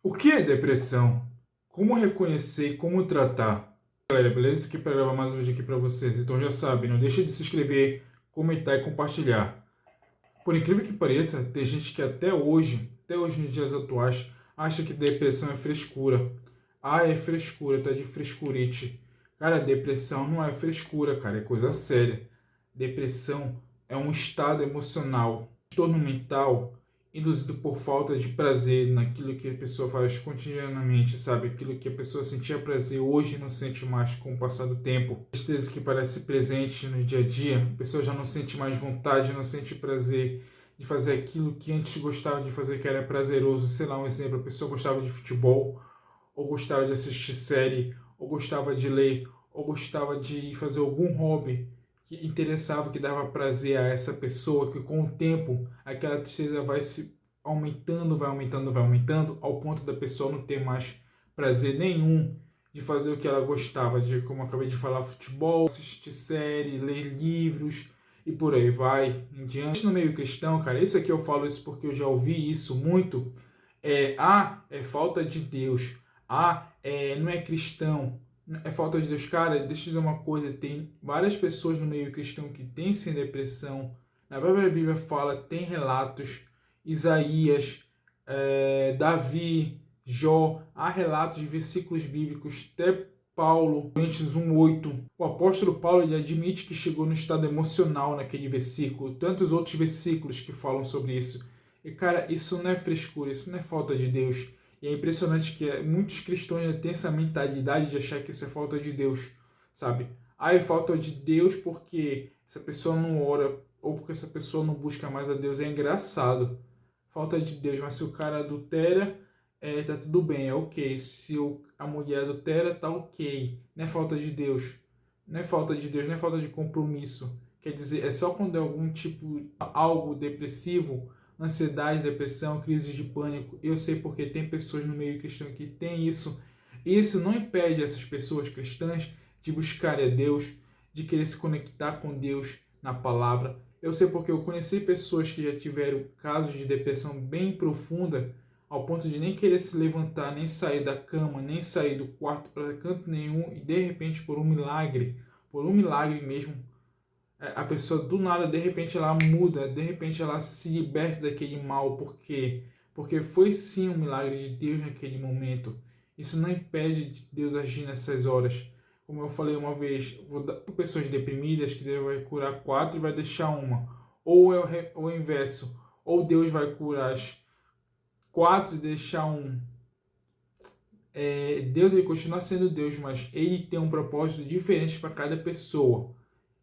O que é depressão? Como reconhecer e como tratar? Galera, beleza? Tô aqui para gravar mais um vídeo aqui para vocês. Então já sabe, não deixa de se inscrever, comentar e compartilhar. Por incrível que pareça, tem gente que até hoje nos dias atuais, acha que depressão é frescura. Ah, é frescura, tá de frescurite. Cara, depressão não é frescura, cara, é coisa séria. Depressão é um estado emocional, um transtorno mental induzido por falta de prazer naquilo que a pessoa faz cotidianamente, sabe? Aquilo que a pessoa sentia prazer hoje não sente mais com o passar do tempo. Tristeza que parece presente no dia a dia, a pessoa já não sente mais vontade, não sente prazer de fazer aquilo que antes gostava de fazer, que era prazeroso. Sei lá, um exemplo, a pessoa gostava de futebol, ou gostava de assistir série, ou gostava de ler, ou gostava de fazer algum hobby que interessava, que dava prazer a essa pessoa, que com o tempo aquela tristeza vai se aumentando, vai aumentando, vai aumentando, ao ponto da pessoa não ter mais prazer nenhum de fazer o que ela gostava, de, como eu acabei de falar, futebol, assistir série, ler livros e por aí vai em diante. No meio cristão, cara, isso aqui eu falo isso porque eu já ouvi isso muito. É falta de Deus. Não é cristão. É falta de Deus. Cara, deixa eu dizer uma coisa. Tem várias pessoas no meio cristão que têm sim depressão. Na própria Bíblia fala, tem relatos. Isaías, Davi, Jó. Há relatos de versículos bíblicos. Até Paulo, Coríntios 1:8. O apóstolo Paulo ele admite que chegou no estado emocional naquele versículo. Tantos outros versículos que falam sobre isso. E, cara, isso não é frescura, isso não é falta de Deus. E é impressionante que muitos cristãos ainda têm essa mentalidade de achar que isso é falta de Deus, sabe? Ah, é falta de Deus porque essa pessoa não ora ou porque essa pessoa não busca mais a Deus. É engraçado. Falta de Deus, mas se o cara adultera, tá tudo bem, é ok. Se a mulher adultera, tá ok. Não é falta de Deus. Não é falta de Deus, não é falta de compromisso. Quer dizer, é só quando é algum tipo, algo depressivo, ansiedade, depressão, crise de pânico. Eu sei porque tem pessoas no meio cristão que tem isso. E isso não impede essas pessoas cristãs de buscarem a Deus, de querer se conectar com Deus na palavra. Eu sei porque eu conheci pessoas que já tiveram casos de depressão bem profunda, ao ponto de nem querer se levantar, nem sair da cama, nem sair do quarto para canto nenhum, e de repente, por um milagre mesmo, a pessoa do nada, de repente ela muda, de repente ela se liberta daquele mal, porque foi sim um milagre de Deus naquele momento. Isso não impede de Deus agir nessas horas. Como eu falei uma vez, vou dar para pessoas deprimidas que Deus vai curar quatro e vai deixar uma. Ou é o inverso, ou Deus vai curar as quatro e deixar um. Deus ele continua sendo Deus, mas ele tem um propósito diferente para cada pessoa.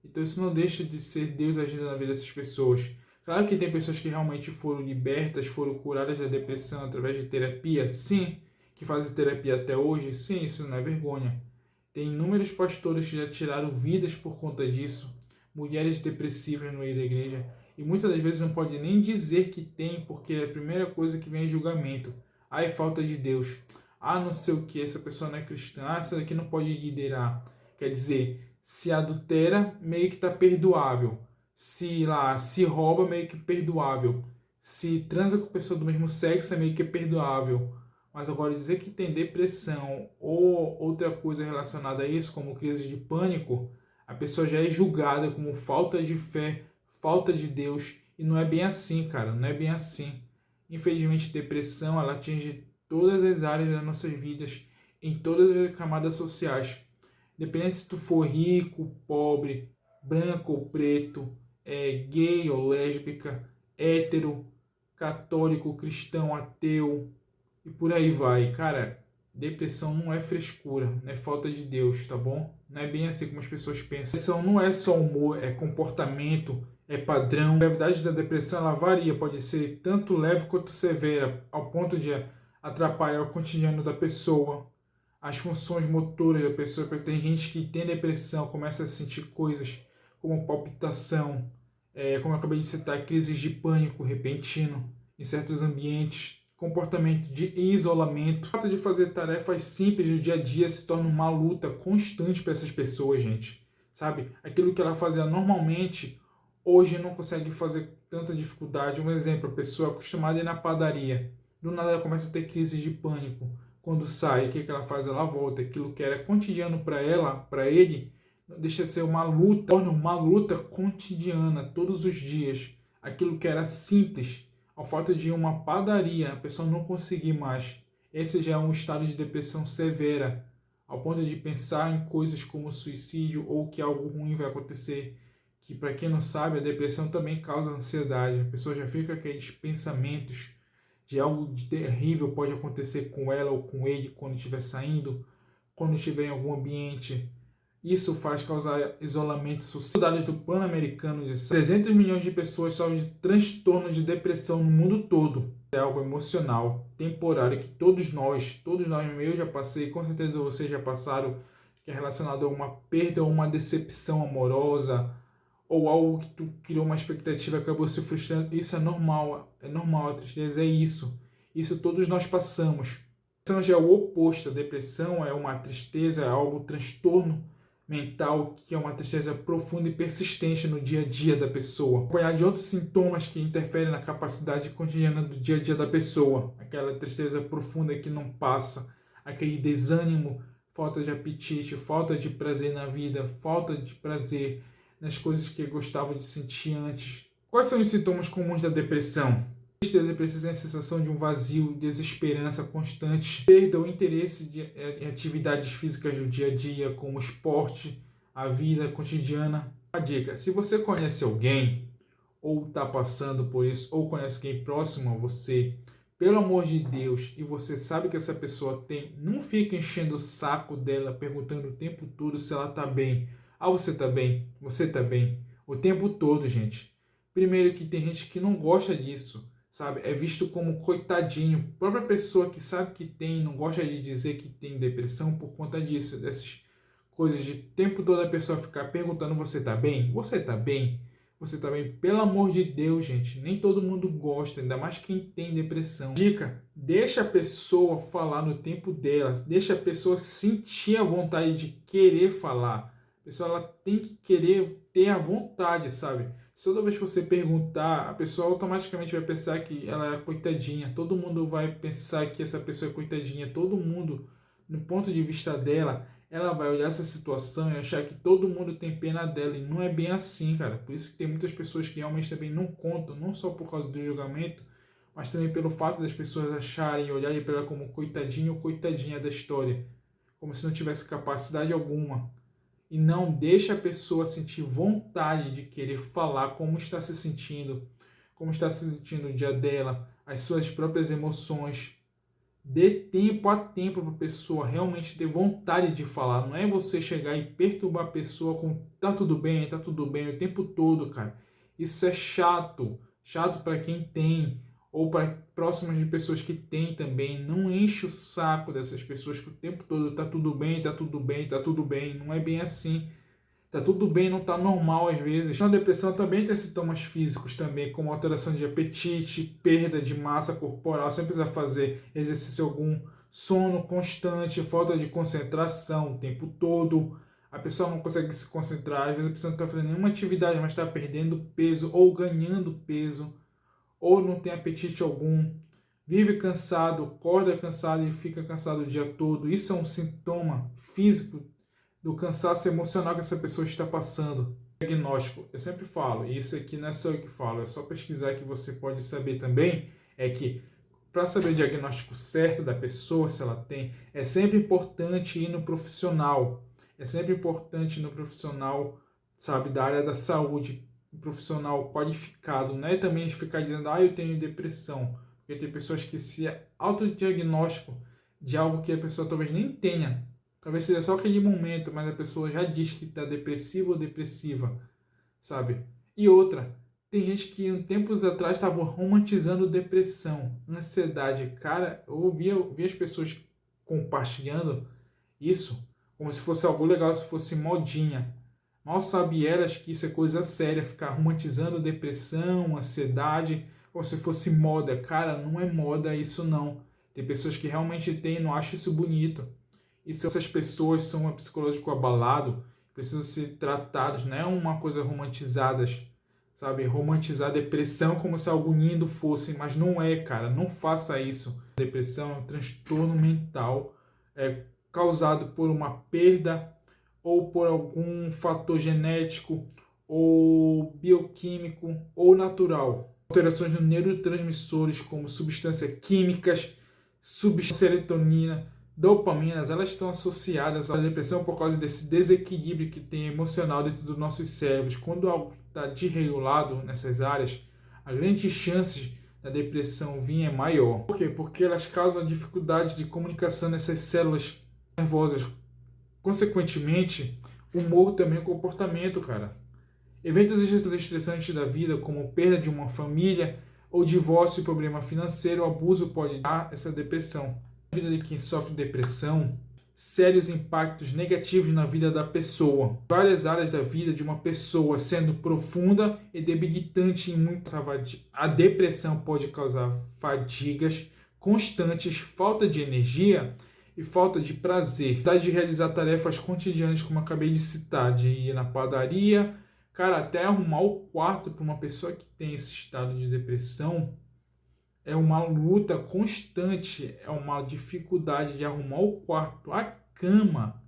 Então isso não deixa de ser Deus agindo na vida dessas pessoas. Claro que tem pessoas que realmente foram libertas, foram curadas da depressão através de terapia, sim, que fazem terapia até hoje, sim, isso não é vergonha. Tem inúmeros pastores que já tiraram vidas por conta disso, mulheres depressivas no meio da igreja, e muitas das vezes não pode nem dizer que tem, porque a primeira coisa que vem é julgamento. Ah, é falta de Deus. Ah, não sei o que, essa pessoa não é cristã. Ah, essa daqui não pode liderar. Quer dizer, se adultera, meio que está perdoável. Se rouba, meio que perdoável. Se transa com pessoa do mesmo sexo, é meio que perdoável. Mas agora dizer que tem depressão ou outra coisa relacionada a isso, como crise de pânico, a pessoa já é julgada como falta de fé, falta de Deus. E não é bem assim, cara. Não é bem assim. Infelizmente, depressão, ela atinge todas as áreas das nossas vidas, em todas as camadas sociais. Dependendo se tu for rico, pobre, branco ou preto, gay ou lésbica, hétero, católico, cristão, ateu e por aí vai. Cara, depressão não é frescura, não é falta de Deus, tá bom? Não é bem assim como as pessoas pensam. Depressão não é só humor, é comportamento, é padrão. A gravidade da depressão ela varia, pode ser tanto leve quanto severa, ao ponto de atrapalhar o cotidiano da pessoa, as funções motoras da pessoa. Tem gente que tem depressão, começa a sentir coisas como palpitação, como eu acabei de citar, crises de pânico repentino em certos ambientes, comportamento de isolamento. O fato de fazer tarefas simples do dia a dia se torna uma luta constante para essas pessoas, gente. Sabe? Aquilo que ela fazia normalmente, hoje não consegue fazer tanta dificuldade. Um exemplo, a pessoa acostumada a ir na padaria. Do nada ela começa a ter crise de pânico. Quando sai, o que ela faz? Ela volta. Aquilo que era cotidiano para ela, para ele, deixa de ser uma luta, torna uma luta cotidiana, todos os dias. Aquilo que era simples, ao fato de ir a uma padaria, a pessoa não conseguir mais. Esse já é um estado de depressão severa, ao ponto de pensar em coisas como suicídio ou que algo ruim vai acontecer. Que, para quem não sabe, a depressão também causa ansiedade. A pessoa já fica com aqueles pensamentos de algo de terrível pode acontecer com ela ou com ele quando estiver saindo, quando estiver em algum ambiente. Isso faz causar isolamento social. Dados do Pan-Americano de 300 milhões de pessoas sofrem de transtorno de depressão no mundo todo. É algo emocional, temporário, que todos nós, eu já passei, com certeza vocês já passaram, que é relacionado a uma perda ou uma decepção amorosa, ou algo que tu criou uma expectativa e acabou se frustrando. Isso é normal, a tristeza é isso. Isso todos nós passamos. A depressão já é o oposto, a depressão é uma tristeza, é algo transtorno mental, que é uma tristeza profunda e persistente no dia a dia da pessoa. Acompanhado de outros sintomas que interferem na capacidade cotidiana do dia a dia da pessoa. Aquela tristeza profunda que não passa, aquele desânimo, falta de apetite, falta de prazer na vida, falta de prazer nas coisas que gostava de sentir antes. Quais são os sintomas comuns da depressão? Tristeza precisa da sensação de um vazio, desesperança constante, perda ou interesse em atividades físicas do dia a dia, como esporte, a vida cotidiana. Uma dica: se você conhece alguém, ou está passando por isso, ou conhece alguém próximo a você, pelo amor de Deus, e você sabe que essa pessoa tem, não fica enchendo o saco dela, perguntando o tempo todo se ela está bem. Ah, você está bem? Você está bem? O tempo todo, gente. Primeiro que tem gente que não gosta disso, sabe? É visto como coitadinho. A própria pessoa que sabe que tem, não gosta de dizer que tem depressão por conta disso, dessas coisas de tempo todo a pessoa ficar perguntando: você está bem? Você está bem? Você está bem? Pelo amor de Deus, gente. Nem todo mundo gosta, ainda mais quem tem depressão. Dica: deixa a pessoa falar no tempo dela. Deixa a pessoa sentir a vontade de querer falar. A pessoa ela tem que querer ter a vontade, sabe? Se toda vez que você perguntar, a pessoa automaticamente vai pensar que ela é coitadinha. Todo mundo vai pensar que essa pessoa é coitadinha. Todo mundo, no ponto de vista dela, ela vai olhar essa situação e achar que todo mundo tem pena dela. E não é bem assim, cara. Por isso que tem muitas pessoas que realmente também não contam, não só por causa do julgamento, mas também pelo fato das pessoas acharem e olharem para ela como coitadinho ou coitadinha da história. Como se não tivesse capacidade alguma. E não deixa a pessoa sentir vontade de querer falar como está se sentindo o dia dela, as suas próprias emoções. Dê tempo a tempo para a pessoa realmente ter vontade de falar. Não é você chegar e perturbar a pessoa com tá tudo bem o tempo todo, cara. Isso é chato. Chato para quem tem, ou para próximas de pessoas que têm também. Não enche o saco dessas pessoas que o tempo todo tá tudo bem, tá tudo bem, tá tudo bem. Não é bem assim. Tá tudo bem, não tá normal às vezes. A depressão também tem sintomas físicos também, como alteração de apetite, perda de massa corporal, sem precisar fazer exercício algum, sono constante, falta de concentração o tempo todo. A pessoa não consegue se concentrar, às vezes a pessoa não está fazendo nenhuma atividade, mas está perdendo peso ou ganhando peso, ou não tem apetite algum. Vive cansado, acorda cansado e fica cansado o dia todo. Isso é um sintoma físico do cansaço emocional que essa pessoa está passando. Diagnóstico, eu sempre falo, e isso aqui não é só eu que falo, é só pesquisar que você pode saber também, é que para saber o diagnóstico certo da pessoa, se ela tem, é sempre importante ir no profissional. É sempre importante ir no profissional, sabe, da área da saúde, um profissional qualificado. Não é também ficar dizendo: eu tenho depressão. Porque tem pessoas que se autodiagnóstico de algo que a pessoa talvez nem tenha. Talvez seja só aquele momento, mas a pessoa já diz que está depressivo ou depressiva, sabe? E outra, tem gente que tempos atrás estava romantizando depressão, ansiedade. Cara, eu ouvi as pessoas compartilhando isso como se fosse algo legal, se fosse modinha. Mal sabem elas que isso é coisa séria, ficar romantizando depressão, ansiedade, como se fosse moda. Cara, não é moda isso não. Tem pessoas que realmente têm e não acham isso bonito. E se essas pessoas são um psicológico abalado, precisam ser tratados, não é uma coisa romantizadas, sabe? Romantizar a depressão como se algo lindo fosse, mas não é, cara. Não faça isso. A depressão é um transtorno mental causado por uma perda ou por algum fator genético ou bioquímico ou natural. Alterações no neurotransmissores como substâncias químicas, serotonina, dopaminas, elas estão associadas à depressão por causa desse desequilíbrio que tem emocional dentro dos nossos cérebros. Quando algo está desregulado nessas áreas, a grande chance da depressão vir é maior. Por quê? Porque elas causam dificuldade de comunicação nessas células nervosas. Consequentemente, o humor também é um comportamento, cara. Eventos estressantes da vida, como perda de uma família, ou divórcio e problema financeiro, o abuso pode dar essa depressão. Na vida de quem sofre depressão, sérios impactos negativos na vida da pessoa. Várias áreas da vida de uma pessoa sendo profunda e debilitante em muitas. A depressão pode causar fadigas constantes, falta de energia e falta de prazer. Dificuldade de realizar tarefas cotidianas, como acabei de citar, de ir na padaria. Cara, até arrumar o quarto para uma pessoa que tem esse estado de depressão é uma luta constante, é uma dificuldade de arrumar o quarto, a cama.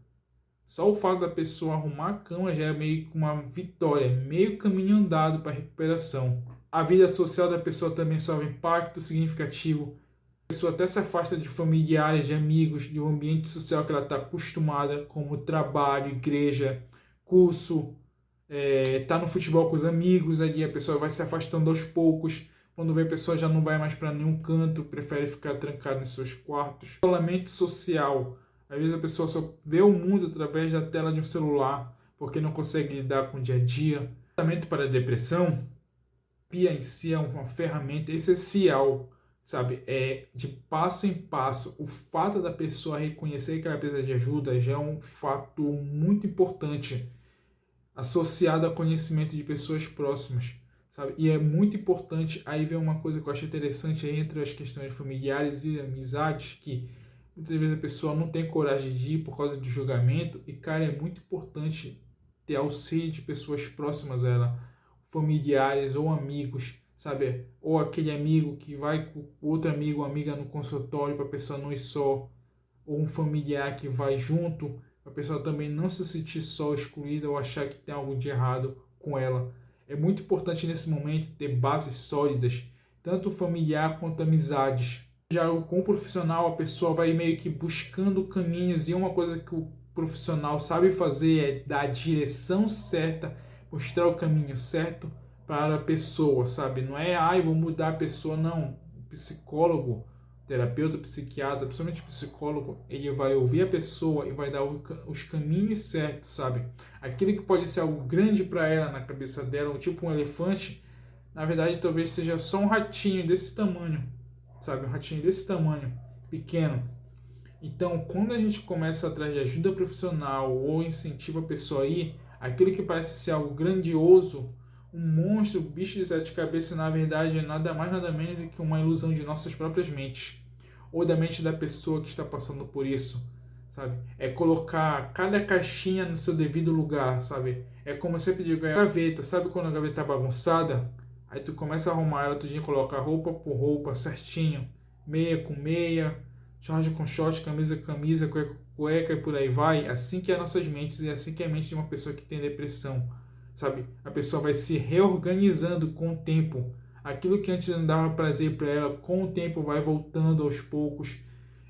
Só o fato da pessoa arrumar a cama já é meio que uma vitória, meio caminho andado para a recuperação. A vida social da pessoa também sofre impacto significativo. A pessoa até se afasta de familiares, de amigos, de um ambiente social que ela está acostumada, como trabalho, igreja, curso, tá no futebol com os amigos, ali a pessoa vai se afastando aos poucos. Quando vê, a pessoa já não vai mais para nenhum canto, prefere ficar trancada em seus quartos. Isolamento social. Às vezes a pessoa só vê o mundo através da tela de um celular, porque não consegue lidar com o dia a dia. Tratamento para a depressão, a terapia em si é uma ferramenta essencial, sabe? É de passo em passo. O fato da pessoa reconhecer que ela precisa de ajuda já é um fato muito importante, associado a conhecimento de pessoas próximas, sabe? E é muito importante, aí vem uma coisa que eu acho interessante aí entre as questões familiares e amizades, que muitas vezes a pessoa não tem coragem de ir por causa do julgamento, e, cara, é muito importante ter auxílio de pessoas próximas a ela, familiares ou amigos, sabe? Ou aquele amigo que vai com outro amigo ou amiga no consultório para a pessoa não ir só, ou um familiar que vai junto, a pessoa também não se sentir só, excluída, ou achar que tem algo de errado com ela. É muito importante nesse momento ter bases sólidas, tanto familiar quanto amizades. Já com o profissional, a pessoa vai meio que buscando caminhos, e uma coisa que o profissional sabe fazer é dar a direção certa, mostrar o caminho certo para a pessoa, sabe? Não é, vou mudar a pessoa, não. O psicólogo, terapeuta, psiquiatra, principalmente psicólogo, ele vai ouvir a pessoa e vai dar os caminhos certos, sabe? Aquilo que pode ser algo grande para ela, na cabeça dela, tipo um elefante, na verdade talvez seja só um ratinho desse tamanho, sabe? Um ratinho desse tamanho, pequeno. Então, quando a gente começa atrás de ajuda profissional ou incentiva a pessoa a ir, aquilo que parece ser algo grandioso, um monstro, um bicho de sete cabeças, na verdade é nada mais nada menos do que uma ilusão de nossas próprias mentes, ou da mente da pessoa que está passando por isso, sabe? É colocar cada caixinha no seu devido lugar, sabe? É como eu sempre digo, é a gaveta, sabe quando a gaveta tá bagunçada? Aí tu começa a arrumar ela, tudinho, coloca roupa por roupa, certinho, meia com meia, short com short, camisa com camisa, cueca com cueca, e por aí vai. Assim que é nossas mentes, e assim que é a mente de uma pessoa que tem depressão, sabe? A pessoa vai se reorganizando com o tempo. Aquilo que antes não dava prazer para ela, com o tempo vai voltando aos poucos.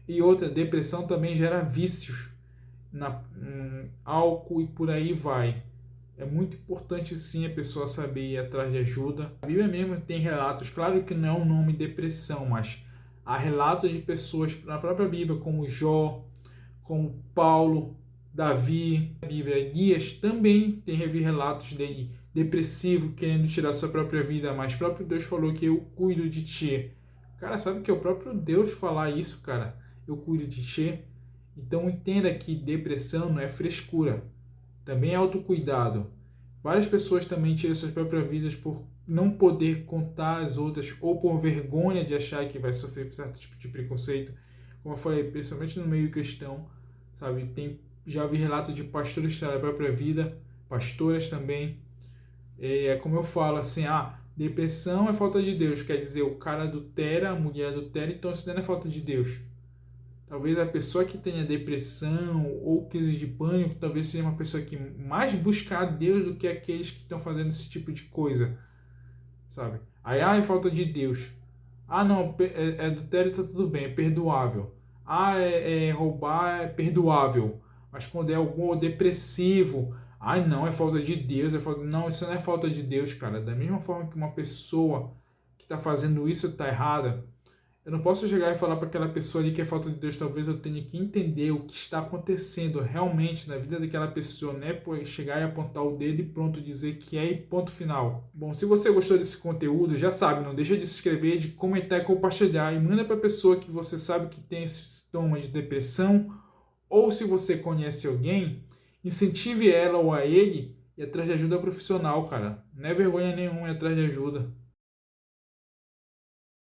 E outra, depressão também gera vícios álcool e por aí vai. É muito importante sim a pessoa saber ir atrás de ajuda. A Bíblia mesmo tem relatos, claro que não é o nome depressão, mas há relatos de pessoas na própria Bíblia, como Jó, como Paulo, Davi. A Bíblia, Elias também tem relatos dele depressivo, querendo tirar sua própria vida, mas o próprio Deus falou que eu cuido de ti. Cara, sabe que é o próprio Deus falar isso, cara? Eu cuido de ti. Então entenda que depressão não é frescura, também é autocuidado. Várias pessoas também tiram suas próprias vidas por não poder contar às outras, ou por vergonha de achar que vai sofrer certo tipo de preconceito. Como eu falei, principalmente no meio cristão, sabe? Já vi relatos de pastores que tiraram a própria vida, pastoras também, É como eu falo assim, depressão é falta de Deus. Quer dizer, o cara adultera, a mulher adultera, então isso não é falta de Deus. Talvez a pessoa que tenha depressão ou crise de pânico, talvez seja uma pessoa que mais busca a Deus do que aqueles que estão fazendo esse tipo de coisa, sabe? Aí, é falta de Deus. Não, é adultério, tá tudo bem, é perdoável. Roubar é perdoável. Mas quando é algum depressivo, não, é falta de Deus, é falta... Não, isso não é falta de Deus, cara. Da mesma forma que uma pessoa que está fazendo isso está errada, eu não posso chegar e falar para aquela pessoa ali que é falta de Deus. Talvez eu tenha que entender o que está acontecendo realmente na vida daquela pessoa, né? Por chegar e apontar o dedo e pronto, dizer que é e ponto final. Bom, se você gostou desse conteúdo, já sabe, não deixa de se inscrever, de comentar e compartilhar. E manda para a pessoa que você sabe que tem esse sintoma de depressão. Ou se você conhece alguém, incentive ela ou a ele e atrás de ajuda profissional, cara. Não é vergonha nenhuma ir atrás de ajuda.